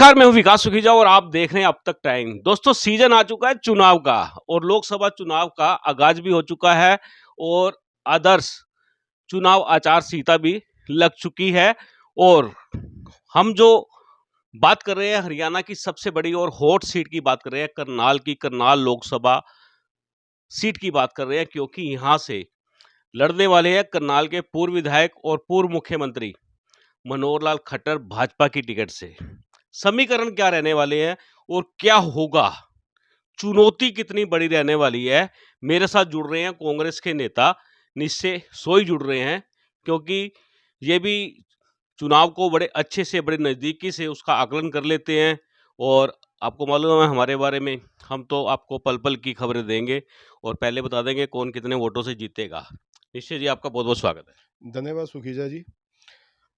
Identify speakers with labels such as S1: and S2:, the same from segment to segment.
S1: नमस्कार, मैं हूं विकास सुखीजा और आप देख रहे हैं अब तक टाइम। दोस्तों, सीजन आ चुका है चुनाव का और लोकसभा चुनाव का आगाज भी हो चुका है और आदर्श चुनाव आचार संहिता भी लग चुकी है। और हम जो बात कर रहे हैं हरियाणा की सबसे बड़ी और हॉट सीट की बात कर रहे हैं, करनाल लोकसभा सीट की बात कर रहे हैं, क्योंकि यहां से लड़ने वाले हैं करनाल के पूर्व विधायक और पूर्व मुख्यमंत्री मनोहर लाल खट्टर भाजपा की टिकट से। समीकरण क्या रहने वाले हैं और क्या होगा, चुनौती कितनी बड़ी रहने वाली है। मेरे साथ जुड़ रहे हैं कांग्रेस के नेता निश्चय सोई जुड़ रहे हैं, क्योंकि ये भी चुनाव को बड़े अच्छे से बड़े नज़दीकी से उसका आकलन कर लेते हैं। और आपको मालूम है हमारे बारे में, हम तो आपको पल पल की खबरें देंगे और पहले बता देंगे कौन कितने वोटों से जीतेगा। निश्चय जी, आपका बहुत बहुत स्वागत है।
S2: धन्यवाद सुखीजा जी।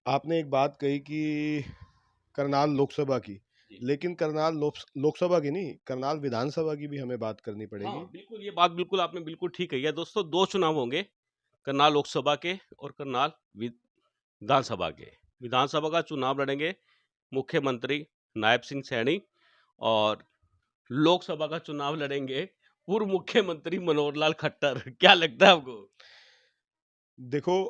S2: आपने एक बात कही कि करनाल लोकसभा की, लेकिन करनाल लोकसभा की नहीं, करनाल विधानसभा की भी हमें बात करनी पड़ेगी।
S1: हाँ, बिल्कुल, ये बात बिल्कुल आपने बिल्कुल ठीक कही है। दोस्तों, दो चुनाव होंगे, करनाल लोकसभा के और करनाल विधानसभा के। विधानसभा का चुनाव लड़ेंगे मुख्यमंत्री नायब सिंह सैनी और लोकसभा का चुनाव लड़ेंगे पूर्व मुख्यमंत्री मनोहर लाल खट्टर। क्या लगता है आपको?
S2: देखो,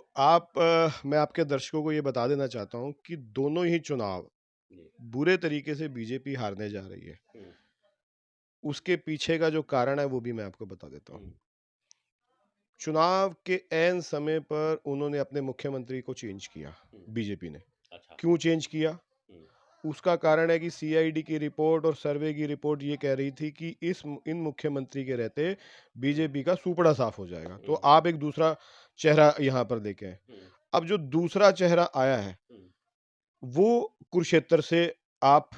S2: मैं आपके दर्शकों को ये बता देना चाहता हूँ कि दोनों ही चुनाव बुरे तरीके से बीजेपी हारने जा रही है। उसके पीछे का जो कारण है वो भी मैं आपको बता देता हूँ। चुनाव के ऐन समय पर उन्होंने अपने मुख्यमंत्री को चेंज किया, बीजेपी ने।
S1: अच्छा।
S2: क्यों चेंज किया? उसका कारण है कि सीआईडी की रिपोर्ट और सर्वे की रिपोर्ट ये कह रही थी कि इन मुख्यमंत्री के रहते बीजेपी का सुपड़ा साफ हो जाएगा। तो आप एक दूसरा चेहरा यहाँ पर लेके आए। अब जो दूसरा चेहरा आया है वो कुरुक्षेत्र से आप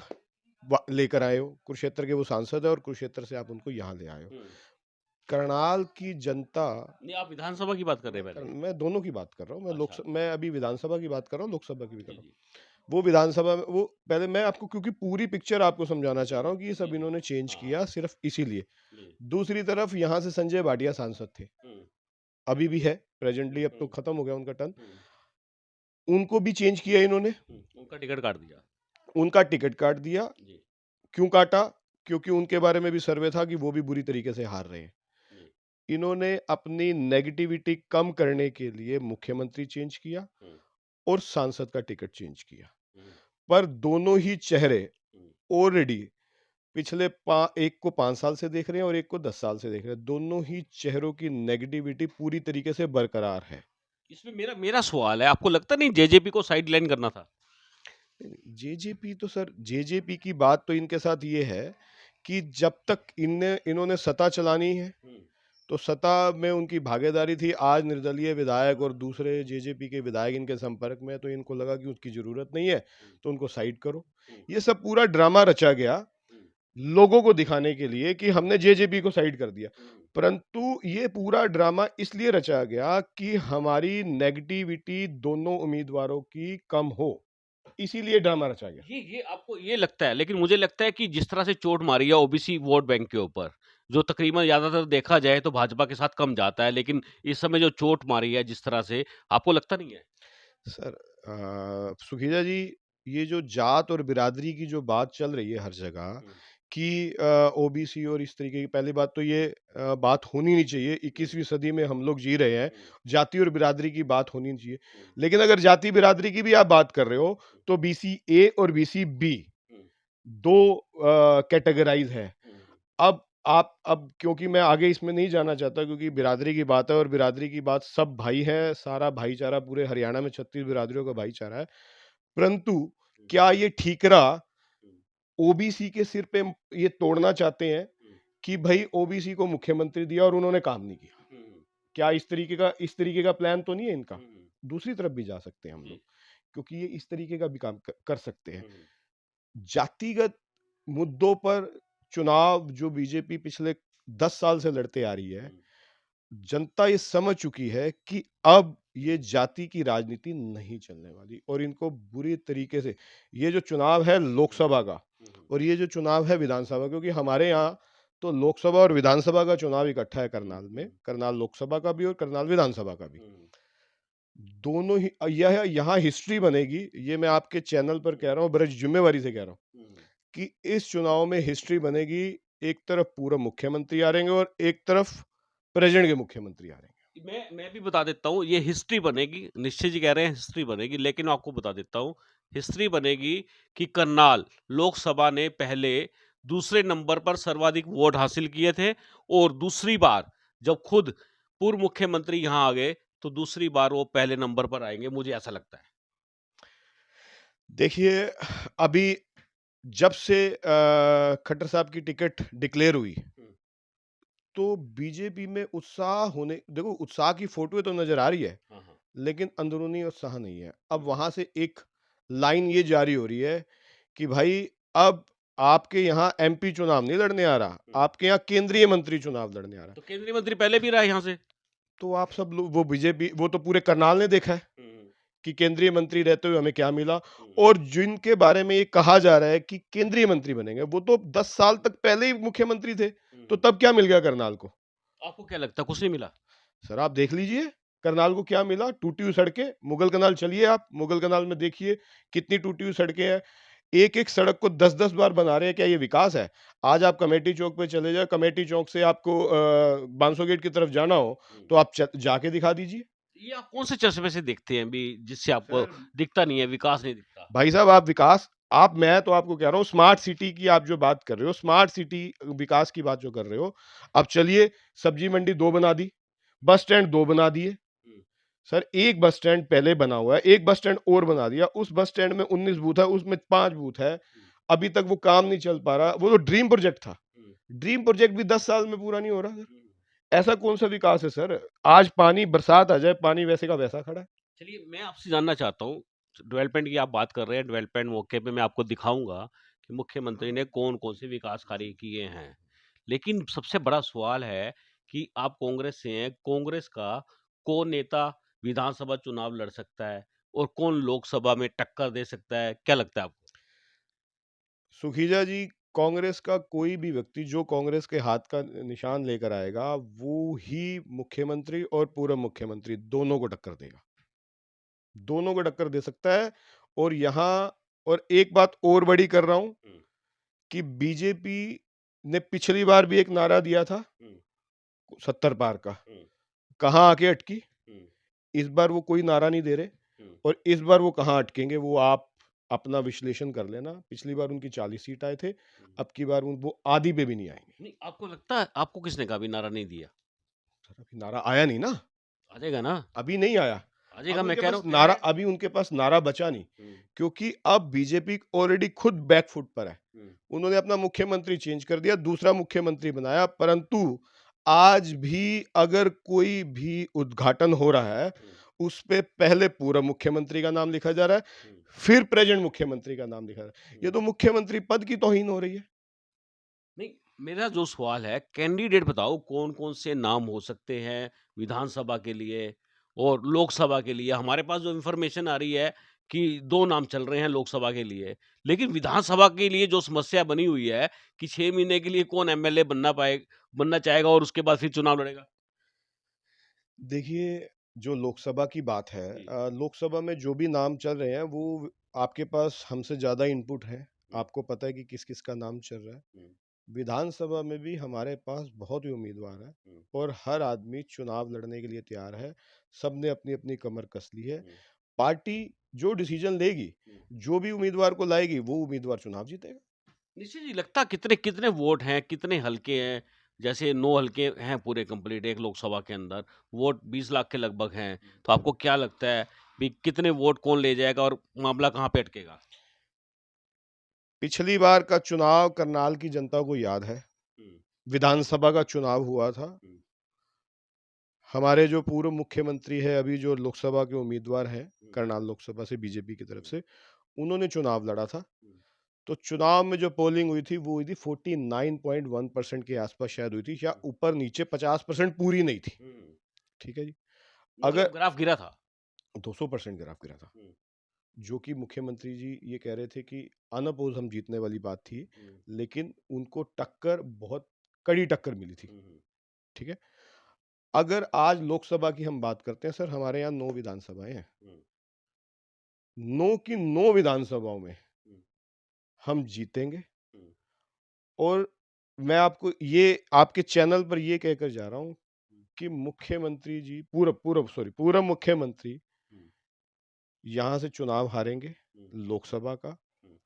S2: लेकर आए हो। कुरुक्षेत्र के वो सांसद है और कुरुक्षेत्र से आप उनको यहाँ ले आए हो। करनाल की जनता
S1: नहीं, आप विधानसभा की बात कर रहे हैं पहले?
S2: मैं दोनों की बात कर रहा हूँ।
S1: अच्छा।
S2: मैं अभी विधानसभा की बात कर रहा हूँ, लोकसभा की भी कर
S1: जी
S2: रहा हूँ।
S1: जी
S2: वो विधानसभा में वो पहले मैं आपको, क्योंकि पूरी पिक्चर आपको समझाना चाह रहा हूँ कि ये सब इन्होंने चेंज
S1: हाँ
S2: किया सिर्फ इसीलिए।
S1: जी।
S2: दूसरी तरफ यहाँ से संजय भाटिया सांसद थे, अभी भी है प्रेजेंटली, अब तो खत्म हो गया उनका टर्न। उनको भी चेंज किया इन्होंने,
S1: उनका टिकट काट दिया।
S2: उनका टिकट काट दिया।
S1: जी
S2: क्यों काटा? क्योंकि उनके बारे में भी सर्वे था कि वो भी बुरी तरीके से हार रहे हैं।
S1: जी।
S2: इन्होंने अपनी नेगेटिविटी कम करने के लिए मुख्यमंत्री चेंज किया और सांसद का टिकट चेंज किया। पर दोनों ही चेहरे ऑलरेडी पिछले एक को 5 साल से देख रहे हैं और एक को 10 साल से देख रहे हैं। दोनों ही चेहरों की नेगेटिविटी पूरी तरीके से बरकरार है।
S1: इसमें मेरा मेरा सवाल है, आपको लगता नहीं जेजेपी को साइड लाइन करना था?
S2: जेजेपी तो सर, जेजेपी की बात तो इनके साथ ये है कि जब तक इन्होंने सत्ता चलानी है तो सत्ता में उनकी भागीदारी थी। आज निर्दलीय विधायक और दूसरे जेजेपी के विधायक इनके संपर्क में, तो इनको लगा कि उसकी जरूरत नहीं है तो उनको साइड करो। ये सब पूरा ड्रामा रचा गया लोगों को दिखाने के लिए कि हमने जेजेपी को साइड कर दिया। परंतु ये पूरा ड्रामा इसलिए रचा गया कि हमारी नेगेटिविटी दोनों उम्मीदवारों की कम हो, इसीलिए ड्रामा रचा गया।
S1: ये आपको ये लगता है? लेकिन मुझे लगता है कि जिस तरह से चोट मारी है ओबीसी वोट बैंक के ऊपर, जो तकरीबन ज्यादातर देखा जाए तो भाजपा के साथ कम जाता है, लेकिन इस समय जो चोट मारी है जिस तरह से, आपको लगता नहीं है?
S2: सर सुखीजा जी, ये जो जात और बिरादरी की जो बात चल रही है हर जगह कि ओबीसी और इस तरीके की, पहली बात तो ये बात होनी नहीं चाहिए। 21वीं सदी में हम लोग जी रहे हैं, जाति और बिरादरी की बात होनी नहीं चाहिए। लेकिन अगर जाति बिरादरी की भी आप बात कर रहे हो तो बीसी ए और बीसी बी दो कैटेगराइज है। अब क्योंकि मैं आगे इसमें नहीं जाना चाहता, क्योंकि बिरादरी की बात है और बिरादरी की बात, सब भाई हैं, सारा भाईचारा पूरे हरियाणा में 36 बिरादरियों का भाईचारा है। परंतु क्या ये ठीकरा ओबीसी के सिर पे ये तोड़ना चाहते हैं कि भाई ओबीसी को मुख्यमंत्री दिया और उन्होंने काम नहीं किया? क्या इस तरीके का प्लान तो नहीं है इनका? दूसरी तरफ भी जा सकते हैं हम लोग, क्योंकि ये इस तरीके का भी काम कर सकते हैं। जातिगत मुद्दों पर चुनाव जो बीजेपी पिछले 10 साल से लड़ते आ रही है, जनता ये समझ चुकी है कि अब ये जाति की राजनीति नहीं चलने वाली और इनको बुरी तरीके से ये जो चुनाव है लोकसभा का और ये जो चुनाव है विधानसभा, क्योंकि हमारे यहाँ तो लोकसभा और विधानसभा का चुनाव इकट्ठा है करनाल में, करनाल लोकसभा का भी और करनाल विधानसभा का भी। दोनों ही यह यहाँ हिस्ट्री बनेगी, ये मैं आपके चैनल पर कह रहा हूँ, बड़ी जिम्मेवारी से कह रहा हूँ। कि इस चुनाव में हिस्ट्री बनेगी। एक तरफ पूर्व मुख्यमंत्री आ रहेंगे और एक तरफ प्रेजेंट के मुख्यमंत्री आ रहेंगे।
S1: मैं भी बता देता हूँ, ये हिस्ट्री बनेगी। निश्चय जी कह रहे हैं हिस्ट्री बनेगी, लेकिन मैं आपको बता देता हूँ, हिस्ट्री बनेगी कि करनाल लोकसभा ने पहले दूसरे नंबर पर सर्वाधिक वोट हासिल किए थे, और दूसरी बार जब खुद पूर्व मुख्यमंत्री यहाँ आ गए, तो दूसरी बार वो पहले नंबर पर आएंगे, मुझे ऐसा लगता है।
S2: देखिए, अभी जब से खट्टर साहब की टिकट डिक्लेयर हुई, तो बीजेपी में उत्साह होने, देखो उत्साह की फोटो तो नजर आ रही है,
S1: हाँ, हाँ।
S2: लेकिन अंदरूनी उत्साह नहीं है। अब वहां से एक लाइन ये जारी हो रही है कि भाई अब आपके यहाँ एमपी चुनाव नहीं लड़ने आ रहा, आपके यहाँ केंद्रीय मंत्री चुनाव लड़ने आ रहा है।
S1: तो केंद्रीय मंत्री पहले भी रहा है यहाँ से।
S2: तो आप सब लोग, वो बीजेपी, वो तो पूरे करनाल ने देखा है कि केंद्रीय मंत्री रहते हुए हमें क्या मिला। और जिनके बारे में ये कहा जा रहा है कि केंद्रीय मंत्री बनेंगे, वो तो 10 साल तक पहले ही मुख्यमंत्री थे, तो तब क्या मिल गया करनाल को?
S1: आपको क्या लगता है, कुछ नहीं मिला?
S2: सर आप देख लीजिए करनाल को क्या मिला। टूटी हुई सड़कें, मुगल कनाल चलिए, आप मुगल कनाल में देखिए कितनी टूटी हुई सड़कें हैं। एक एक सड़क को 10-10 बार बना रहे हैं। क्या ये विकास है? आज आप कमेटी चौक पे चले जाए, कमेटी चौक से आपको बांसो गेट की तरफ जाना हो, तो आप जाके दिखा दीजिए।
S1: ये आप कौन से चश्मे से देखते हैं भी, जिससे आपको
S2: सर
S1: दिखता नहीं है, विकास नहीं दिखता?
S2: भाई साहब, आप विकास, आप, मैं तो आपको कह रहा हूँ स्मार्ट सिटी की आप जो बात कर रहे हो, स्मार्ट सिटी विकास की बात जो कर रहे हो, अब चलिए सब्जी मंडी 2 बना दी, बस स्टैंड 2 बना दिए। सर एक बस स्टैंड पहले बना हुआ है, एक बस स्टैंड और बना दिया। उस बस स्टैंड में 19 बूथ है, उसमें 5 बूथ है। अभी तक वो काम नहीं चल पा रहा। वो तो ड्रीम प्रोजेक्ट था, ड्रीम प्रोजेक्ट भी 10 साल में पूरा नहीं हो रहा सर। ऐसा कौन सा विकास है सर? आज पानी, बरसात आ जाए, पानी वैसे का वैसा खड़ा है।
S1: चलिए, मैं आपसे जानना चाहता हूँ, डेवलपमेंट की आप बात कर रहे हैं, डेवलपमेंट मौके पे मैं आपको दिखाऊंगा कि मुख्यमंत्री ने कौन कौन से विकास कार्य किए हैं। लेकिन सबसे बड़ा सवाल है कि आप कांग्रेस से हैं, कांग्रेस का कौन नेता विधानसभा चुनाव लड़ सकता है और कौन लोकसभा में टक्कर दे सकता है, क्या लगता है आपको?
S2: सुखीजा जी, कांग्रेस का कोई भी व्यक्ति जो कांग्रेस के हाथ का निशान लेकर आएगा, वो ही मुख्यमंत्री और पूर्व मुख्यमंत्री दोनों को टक्कर देगा, दोनों को टक्कर दे सकता है। और यहाँ, और एक बात और बड़ी कर रहा हूं कि बीजेपी ने पिछली बार भी एक नारा दिया था 70 पार का, कहाँ आके अटकी। इस बार वो कोई नारा नहीं दे रहे, और इस बार वो कहाँ अटकेंगे वो आप अपना विश्लेषण कर लेना। पिछली बार उनकी 40 सीट आए थे, अब की बार वो आधी पे भी नहीं आएंगे।
S1: नहीं, आपको लगता है, आपको किसने कहा भी नारा नहीं दिया?
S2: सर अभी नारा आया नहीं ना,
S1: आ जाएगा ना?
S2: अभी नहीं आया।
S1: आ
S2: अब
S1: जाएगा, मैं
S2: उनके
S1: कह रहा
S2: पास
S1: हूँ,
S2: नारा, अभी उनके पास नारा बचा नहीं, क्योंकि अब बीजेपी ऑलरेडी खुद बैक फुट पर है। उन्होंने अपना मुख्यमंत्री चेंज कर दिया, दूसरा मुख्यमंत्री बनाया, परंतु आज भी अगर कोई भी उद्घाटन हो रहा है, उस पे पहले पूर्व मुख्यमंत्री का नाम लिखा जा रहा है, फिर प्रेजेंट मुख्यमंत्री का नाम लिखा जा रहा है। ये तो मुख्यमंत्री पद की तौहीन हो रही है।
S1: नहीं, मेरा जो सवाल है, कैंडिडेट बताओ कौन-कौन से नाम हो सकते हैं विधानसभा के लिए और लोकसभा के लिए? हमारे पास जो इन्फॉर्मेशन आ रही है कि 2 नाम चल रहे हैं लोकसभा के लिए, लेकिन विधानसभा के लिए जो समस्या बनी हुई है कि 6 महीने के लिए कौन एमएलए बनना चाहेगा और उसके बाद फिर चुनाव लड़ेगा?
S2: देखिए, जो लोकसभा की बात है,
S1: जी।
S2: लोकसभा में जो भी नाम चल रहे हैं, वो आपके पास हमसे ज़्यादा इनपुट है। आपको पता है कि किस-किस का नाम चल रहा है। विधानसभा में भी हमारे पास बहुत ही उम्मीदवार हैं, और हर आदमी चुनाव लड़ने के लिए तैयार है। सबने अपनी-अपनी कमर कस ली है। पार्टी जो डिसीजन लेगी, जो भी उम्मीदवार को लाएगी, वो उम्मीदवार चुनाव जीतेगा।
S1: निश्चित जी, लगता कितने कितने वोट हैं, कितने हलके हैं? जैसे 9 हलके हैं पूरे कंप्लीट एक लोकसभा के अंदर, वोट 20 लाख के लगभग हैं। तो आपको क्या लगता है कि कितने वोट कौन ले जाएगा और मामला कहाँ पे अटकेगा?
S2: पिछली बार का चुनाव करनाल की जनता को याद है। विधानसभा का चुनाव हुआ था। हमारे जो पूर्व मुख्यमंत्री है, अभी जो लोकसभा के उम्मीदवार हैं, करनाल लोकसभा से बीजेपी की तरफ से, उन्होंने चुनाव लड़ा था। तो चुनाव में जो पोलिंग हुई थी, वो हुई थी 49.1% के आसपास शायद हुई थी, या ऊपर नीचे 50% पूरी नहीं थी। ठीक है जी।
S1: मतलब
S2: अगर
S1: ग्राफ गिरा था।
S2: 200% ग्राफ गिरा था, जो कि मुख्यमंत्री जी ये कह रहे थे कि अनअपोज हम जीतने वाली बात थी, लेकिन उनको टक्कर, बहुत कड़ी टक्कर मिली थी। ठीक है। अगर आज लोकसभा की हम बात करते हैं सर, हमारे यहाँ 9 विधानसभाएं हैं। 9 की 9 विधानसभाओं में हम जीतेंगे। और मैं आपको ये आपके चैनल पर ये कहकर जा रहा हूँ कि मुख्यमंत्री जी पूर्व मुख्यमंत्री
S1: हम्म,
S2: यहाँ से चुनाव हारेंगे
S1: हम्म,
S2: लोकसभा का,
S1: हम्म।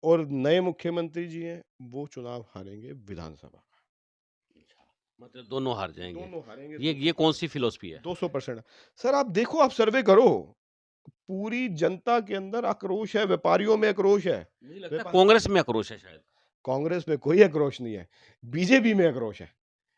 S2: और नए मुख्यमंत्री जी हैं वो चुनाव हारेंगे विधानसभा का।
S1: अच्छा, मतलब दोनों हार जाएंगे।
S2: दोनों हारेंगे
S1: ये कौन
S2: 200%।
S1: सी फिलोसफी है?
S2: 200%। सर आप देखो, आप सर्वे करो, पूरी जनता के अंदर आक्रोश है, व्यापारियों में आक्रोश है।
S1: मुझे लगता है
S2: व्यापार
S1: कांग्रेस में आक्रोश है शायद।
S2: कांग्रेस में कोई आक्रोश नहीं है, बीजेपी में आक्रोश है।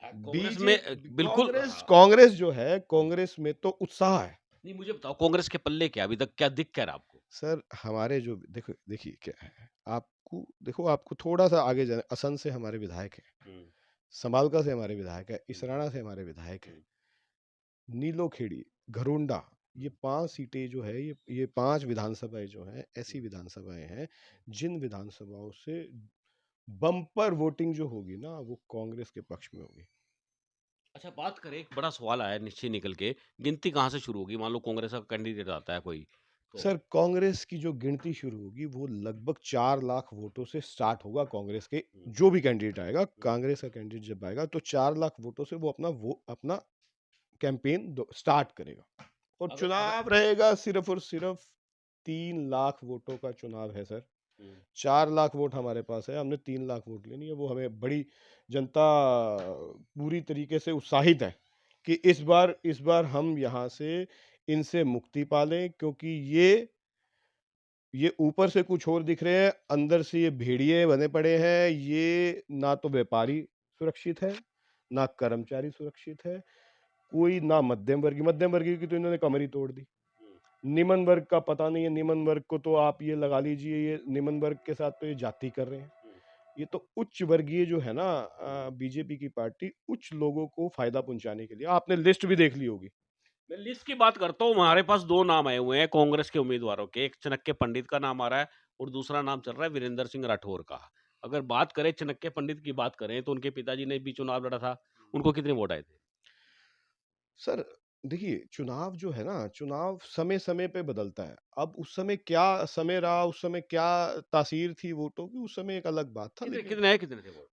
S1: कांग्रेस में
S2: बीजेपी
S1: बिल्कुल
S2: कांग्रेस
S1: हाँ।
S2: कांग्रेस जो है,
S1: हम्म।
S2: कांग्रेस में तो उत्साह है।
S1: नहीं, मुझे बताओ कांग्रेस के पल्ले क्या अभी तक क्या दिख क्या रहा आपको?
S2: सर हमारे जो देखो देखिए क्या है, आपको देखो, आपको थोड़ा सा आगे जाना, असम से हमारे विधायक हैं,
S1: हम्म,
S2: समालका से हमारे विधायक है,
S1: हम्म,
S2: इसराना से हमारे विधायक हैं,
S1: हम्म,
S2: नीलोखेड़ी, घरोंडा, ये
S1: हम्म,
S2: 5 सीटें जो है, ये 5 विधानसभाएं जो हैं, ऐसी
S1: हम्म।
S2: विधानसभाएं हैं जिन विधानसभाओं से बम्पर वोटिंग जो होगी ना, वो कांग्रेस के पक्ष में होगी।
S1: अच्छा, बात करें, एक बड़ा सवाल आया नीचे निकल के, गिनती कहाँ से शुरू होगी? मान लो कांग्रेस का कैंडिडेट आता है कोई, तो
S2: सर कांग्रेस की जो गिनती शुरू होगी वो लगभग 4 लाख वोटों से स्टार्ट होगा। कांग्रेस के
S1: हम्म,
S2: जो भी कैंडिडेट आएगा,
S1: हम्म।
S2: कांग्रेस का कैंडिडेट जब आएगा तो 4 लाख वोटों से वो अपना कैंपेन स्टार्ट करेगा, और
S1: अगर अगर
S2: चुनाव रहेगा सिर्फ और सिर्फ 3 लाख वोटों का चुनाव है सर।
S1: हम्म,
S2: 4 लाख वोट हमारे पास है, हमने 3 लाख वोट लेनी है। वो हमें बड़ी जनता पूरी तरीके से उत्साहित है कि इस बार हम यहाँ से इनसे मुक्ति पा लें, क्योंकि ये ऊपर से कुछ और दिख रहे हैं, अंदर से ये भेड़िए बने पड़े हैं। ये ना तो व्यापारी सुरक्षित है, ना कर्मचारी सुरक्षित है, कोई ना मध्यम वर्गीय की तो इन्होंने कमर ही तोड़ दी।
S1: हम्म,
S2: निम्न वर्ग का पता नहीं है, निम्न वर्ग को तो आप ये लगा लीजिए, ये निम्न वर्ग के साथ तो ये जाति कर रहे हैं।
S1: हम्म,
S2: ये तो उच्च वर्गीय जो है ना,
S1: हम्म।
S2: बीजेपी की पार्टी उच्च लोगों को फायदा पहुंचाने के लिए, आपने लिस्ट भी देख ली होगी।
S1: मैं लिस्ट की बात करता हूँ, हमारे पास दो नाम आए हुए हैं कांग्रेस के उम्मीदवारों के, एक चनक्के पंडित का नाम आ रहा है और दूसरा नाम चल रहा है वीरेंद्र सिंह राठौर का। अगर बात करें चनक्के पंडित की बात करें तो उनके पिताजी ने भी चुनाव लड़ा था, उनको कितने वोट आए थे?
S2: सर देखिए, चुनाव जो है ना, चुनाव समय समय पे बदलता है। अब उस समय क्या समय रहा, उस समय क्या तासीर थी वोटों की, उस समय एक अलग बात था,
S1: कितने
S2: लेकिन
S1: कितने आए, कितने थे वोट?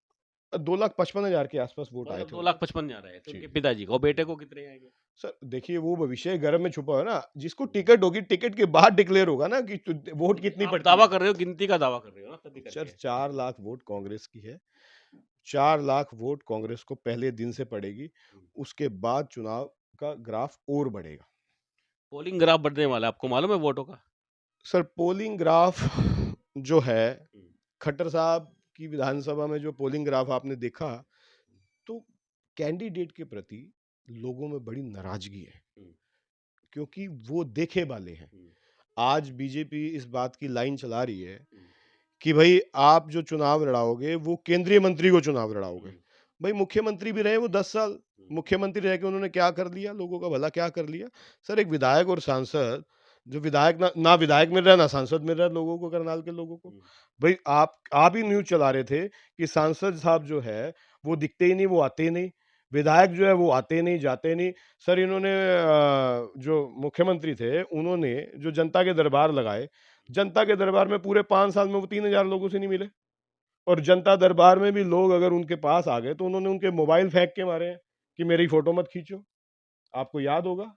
S2: 2,55,000 के आसपास वोट आए
S1: मतलब
S2: थे
S1: दो
S2: उनको।
S1: लाख पचपन जा रहे हैं तो
S2: जी।
S1: उनके पिताजी को, और बेटे को कितने आएंगे?
S2: सर देखिए, वो भविष्य गर्भ में छुपा हुआ है ना, जिसको टिकट होगी, टिकट के बाद डिक्लेयर होगा ना कि वोट
S1: नहीं,
S2: कितनी
S1: आप
S2: पड़ती
S1: दावा
S2: है।
S1: कर रहे हो, गिनती का दावा कर रहे हो ना तभी
S2: सर
S1: करके।
S2: 4 लाख वोट कांग्रेस की है, 4 लाख वोट कांग्रेस को पहले दिन से पड़ेगी, उसके बाद चुनाव का ग्राफ और बढ़ेगा।
S1: पोलिंग ग्राफ बढ़ने वाला है, आपको मालूम है वोटों का?
S2: सर पोलिंग ग्राफ जो है,
S1: हम्म,
S2: खट्टर साहब की विधानसभा में जो पोलिंग ग्राफ आपने देखा, तो कैंडिडेट के प्रति लोगों में बड़ी नाराजगी है,
S1: हम्म,
S2: क्योंकि वो देखे वाले हैं।
S1: हम्म,
S2: आज बीजेपी इस बात की लाइन चला रही है
S1: हम्म,
S2: कि भाई आप जो चुनाव लड़ाओगे वो केंद्रीय मंत्री को चुनाव लड़ाओगे।
S1: हम्म,
S2: भाई मुख्यमंत्री भी रहे वो 10 साल,
S1: हम्म,
S2: मुख्यमंत्री रह के उन्होंने क्या कर लिया, लोगों का भला क्या कर लिया? सर एक विधायक और सांसद, जो विधायक ना विधायक मिल रहा है ना सांसद मिल रहा है लोगों को, करनाल के लोगों को।
S1: हम्म।
S2: भाई आप ही न्यूज चला रहे थे कि सांसद साहब जो है वो दिखते ही नहीं, वो आते ही नहीं, विधायक जो है वो आते नहीं जाते नहीं। सर इन्होंने जो मुख्यमंत्री थे उन्होंने जो जनता के दरबार लगाए, जनता के दरबार में पूरे 5 साल में वो 3,000 लोगों से नहीं मिले। और जनता दरबार में भी लोग अगर उनके पास आ गए तो उन्होंने उनके मोबाइल फेंक के मारे हैं कि मेरी फोटो मत खींचो, आपको याद होगा।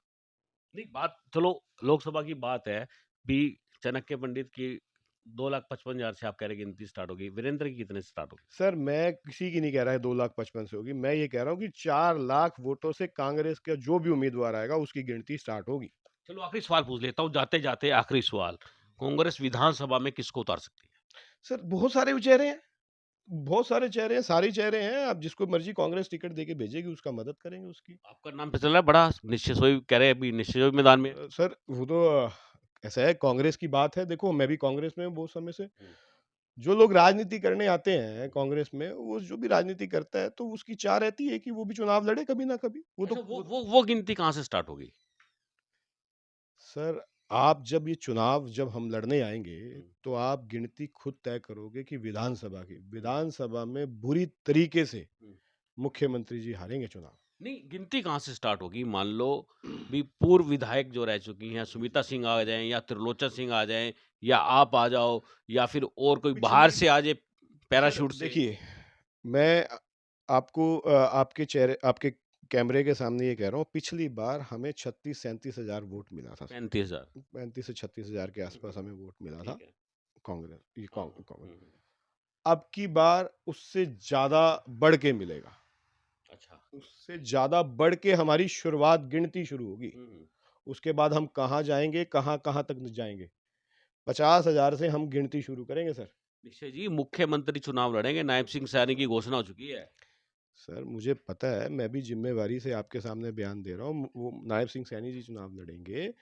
S1: नहीं, बात चलो लोकसभा की बात है, भी चाणक्य पंडित की 2,55,000 से आप कह रहे हैं गिनती स्टार्ट होगी, वीरेंद्र की कितने से स्टार्ट होगी?
S2: सर मैं किसी की नहीं कह रहा है 2,55,000 से होगी, मैं ये कह रहा हूँ कि 4 लाख वोटों से कांग्रेस का जो भी उम्मीदवार आएगा उसकी गिनती स्टार्ट होगी।
S1: चलो आखिरी सवाल पूछ लेता हूँ, जाते जाते आखिरी सवाल, कांग्रेस विधानसभा में किसको उतार सकती है?
S2: सर बहुत सारे चेहरे हैं, बहुत सारे चेहरे हैं, सारे चेहरे हैं, आप जिसको मर्जी कांग्रेस टिकट देके भेजेगी उसका मदद करेंगे उसकी।
S1: आपका नाम पे चल रहा है बड़ा, निश्चित सोई कह रहे हैं अभी, निश्चित सोई मैदान में है।
S2: सर वो तो ऐसा है, कांग्रेस की बात है, देखो मैं भी कांग्रेस में हूँ बहुत समय से।
S1: हम्म।
S2: जो लोग राजनीति करने आते हैं कांग्रेस में, वो जो भी राजनीति करता है तो उसकी चाह रहती है कि वो भी चुनाव लड़े कभी ना कभी।
S1: अच्छा, वो गिनती कहाँ से स्टार्ट होगी?
S2: सर आप जब हम लड़ने आएंगे
S1: हम्म,
S2: तो आप गिनती खुद तय करोगे कि विधानसभा में बुरी तरीके से
S1: हम्म।
S2: मुख्यमंत्री जी हारेंगे चुनाव।
S1: नहीं, गिनती कहाँ से स्टार्ट होगी? मान लो भी पूर्व विधायक जो रह चुकी हैं, सुमिता सिंह आ जाएं या त्रिलोचन सिंह आ जाएं या आप आ जाओ या फिर और कोई बाहर
S2: पिछली
S1: से आ जाए
S2: सर
S1: पैराशूट से।
S2: देखिए, मैं आपको आपके चेहरे आपके कैमरे के सामने ये कह रहा हूँ, पिछली बार हमें 36-37 हज़ार वोट मिला था।
S1: 35,000।
S2: 35 से 36 हज़ार के आसपास
S1: हम्म,
S2: हमें वोट मिला था,
S1: ठीक है।
S2: कांग्रेस ये
S1: हाँ।
S2: कांग्रेस। अब की बार उससे ज़्यादा बढ़ के मिलेगा।
S1: अच्छा।
S2: उससे ज़्यादा बढ़ के हमारी शुरुआत गिनती शुरू होगी।
S1: हम्म।
S2: उसके बाद हम कहाँ जाएँगे, कहाँ-कहाँ तक जाएँगे। 50,000 से हम गिनती शुरू करेंगे सर।
S1: निश्चय जी, मुख्यमंत्री चुनाव लड़ेंगे, नायब सिंह सैनी की घोषणा हो चुकी है।
S2: सर मुझे पता है, मैं भी ज़िम्मेवारी से आपके सामने बयान दे रहा हूँ, वो नायब सिंह सैनी जी चुनाव लड़ेंगे।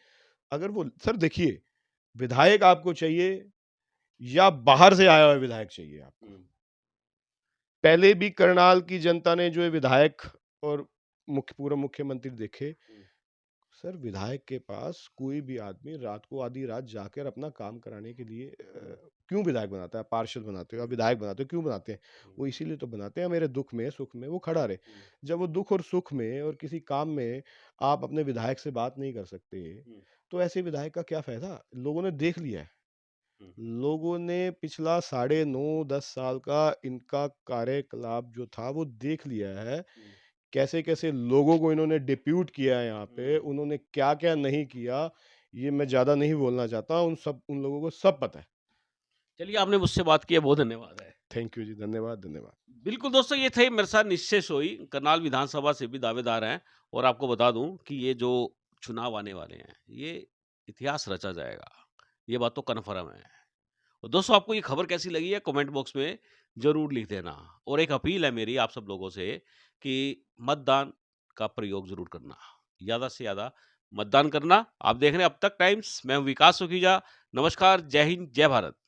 S2: अगर वो सर देखिए, विधायक आपको चाहिए या बाहर से आया हुआ विधायक चाहिए आपको?
S1: हम्म।
S2: पहले भी करनाल की जनता ने जो है विधायक और पूर्व मुख्यमंत्री देखे।
S1: हम्म।
S2: सर विधायक के पास कोई भी आदमी रात को आधी रात जाकर अपना काम कराने के लिए क्यों विधायक बनाता है? पार्षद बनाते हो या विधायक बनाते हो, क्यों बनाते हैं? वो इसीलिए तो बनाते हैं, मेरे दुख में सुख में वो खड़ा रहे।
S1: हम्म।
S2: जब वो दुख और सुख में और किसी काम में आप अपने विधायक से बात नहीं कर सकते,
S1: हम्म।
S2: तो ऐसे विधायक का क्या फायदा? लोगों ने देख लिया है।
S1: हम्म।
S2: लोगों ने पिछला 9.5-10 साल का इनका कार्यकलाप जो था वो देख लिया है।
S1: हम्म।
S2: कैसे-कैसे लोगों को इन्होंने डिप्यूट किया है यहाँ पे,
S1: हम्म।
S2: उन्होंने क्या-क्या नहीं किया, ये मैं ज़्यादा नहीं बोलना चाहता, उन लोगों को सब पता है।
S1: चलिए, आपने मुझसे बात किया, बहुत धन्यवाद है।
S2: थैंक यू जी, धन्यवाद, धन्यवाद।
S1: बिल्कुल दोस्तों, ये थे मेरे साथ निश्चय सोई, करनाल विधानसभा से भी दावेदार हैं। और आपको बता दूं कि ये जो चुनाव आने वाले हैं, ये इतिहास रचा जाएगा, ये बात तो कन्फर्म है। और दोस्तों, आपको ये खबर कैसी लगी है कमेंट बॉक्स में जरूर लिख देना। और एक अपील है मेरी आप सब लोगों से कि मतदान का प्रयोग जरूर करना, ज्यादा से ज्यादा मतदान करना। आप देख रहे हैं अब तक टाइम्स, मैं हूं विकास सुखीजा। नमस्कार, जय हिंद, जय भारत।